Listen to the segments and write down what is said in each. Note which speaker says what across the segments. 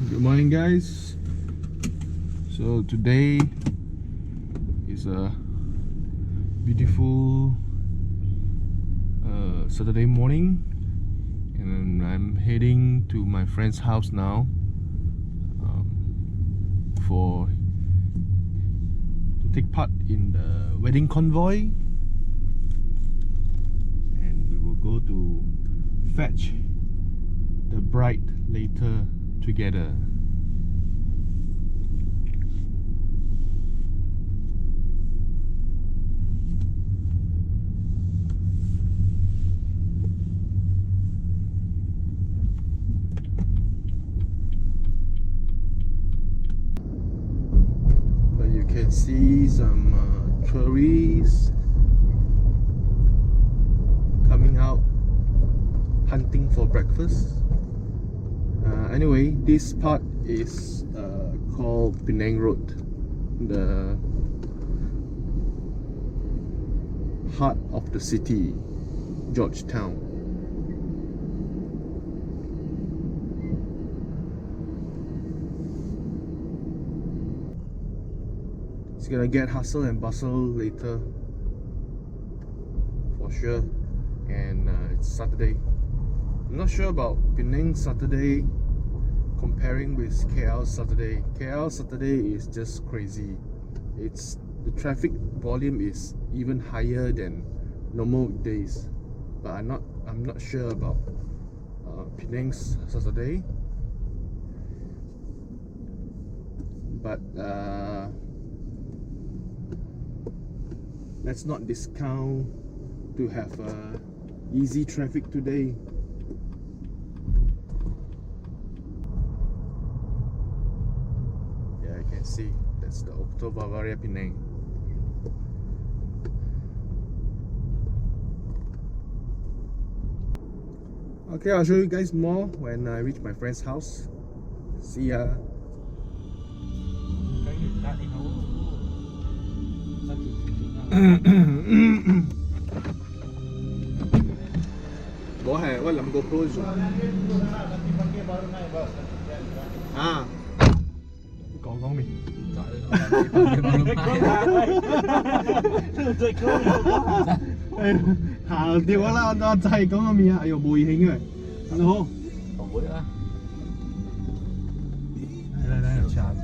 Speaker 1: Good morning, guys. So today is a beautiful Saturday morning, and I'm heading to my friend's house now to take part in the wedding convoy, and we will go to fetch the bride later together. But you can see some tourists coming out hunting for breakfast. Anyway, this part is called Penang Road, the heart of the city, Georgetown. It's gonna get hustle and bustle later for sure, and it's Saturday. I'm not sure about Penang Saturday comparing with KL Saturday. KL Saturday is just crazy. The traffic volume is even higher than normal days. But I'm not sure about Penang's Saturday. But let's not discount to have easy traffic today. Yeah, I can see that's the Octo Bavaria Penang. Okay, I'll show you guys more when I reach my friend's house. See ya. Có hề, có làm GoPro rồi. À, con mình. Hà tiêu quá là nó chạy con mình à, ayo bùi hình rồi. Alo. Còn bùi á. Đây, chào.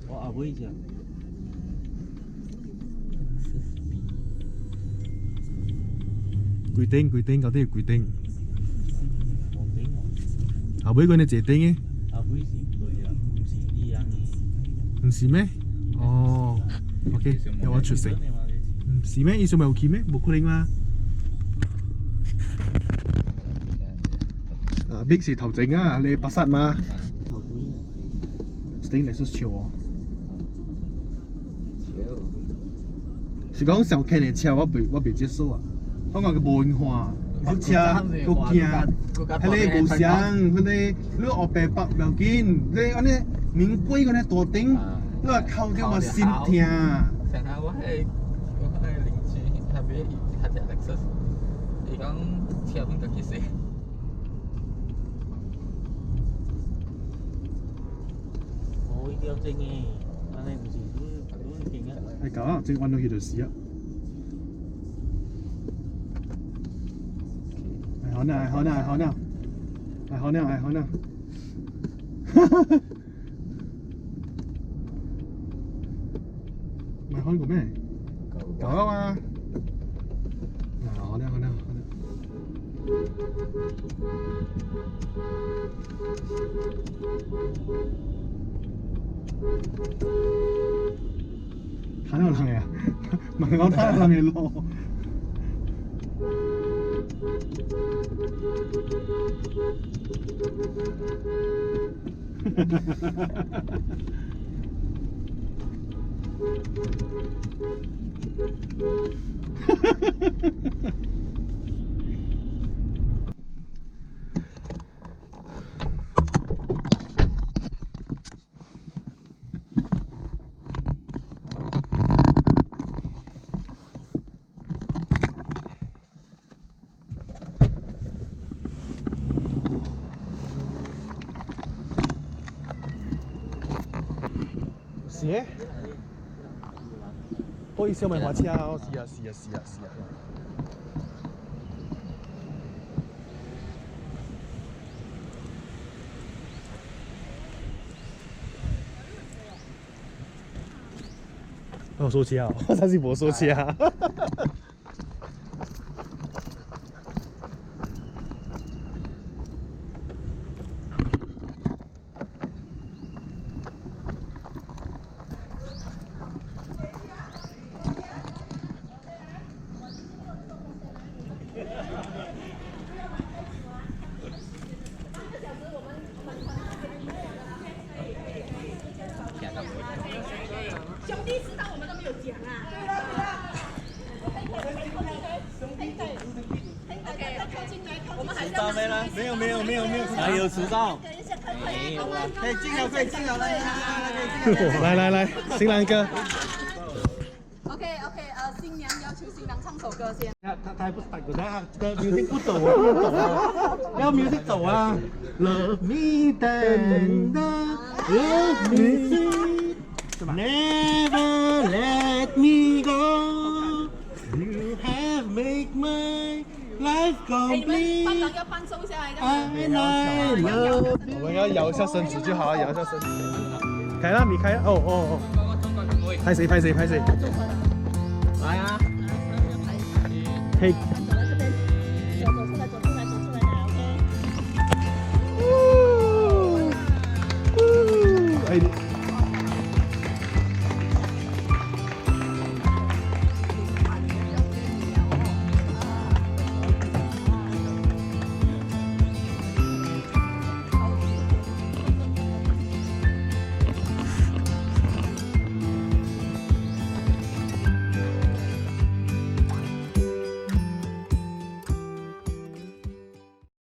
Speaker 1: Ủa, bùi chưa? Quỳ tinh, có thể quỳ tinh. À bữa con này chế tinh ấy. À bữa không xí mấy? Oh, ok, để tôi chuyển sinh. Xí mấy? Ý số mày ok mấy? Bộ khối mà. À, big 是頭整啊，你80嘛？Stainless 是潮哦。是講上輕的車，我袂接受啊。我講佢無文化，北車國驚，係你無相，佢哋你學白白唔要緊，你安尼名貴嗰啲大頂，你話靠咗我心痛。
Speaker 2: 成日我係鄰居，佢隻 Lexus，而講車本自己寫。我呢啲有正嘅，但係唔是都勁啊。
Speaker 1: 係咁，正揾到佢條屎啊！好呢，好呢，咪開個咩？搞啊嘛！好呢。睇到人呀？問我睇到人嘅路。是咩？哦，伊小米花车哦，是啊。我收车哦，他是无收车。
Speaker 3: 兄弟知道我们都没有讲啊。我们还是要
Speaker 4: 没了，没有，还有迟到。没有啊，可以进了，
Speaker 1: 来，新郎哥。
Speaker 3: OK， 新娘要求新郎唱首歌先。
Speaker 4: 他还不是打鼓的music 不走啊，不能走啊，要 music 走啊。Love me tender, love me sweet, never let me go. You have made my life
Speaker 3: 你们伴郎
Speaker 4: complete.
Speaker 3: 要伴奏一下来的。
Speaker 4: I love
Speaker 1: 我们要摇一下身子就好，摇一下身子。开了，你开了。哦。拍谁？
Speaker 4: 来啊。
Speaker 1: 嘿。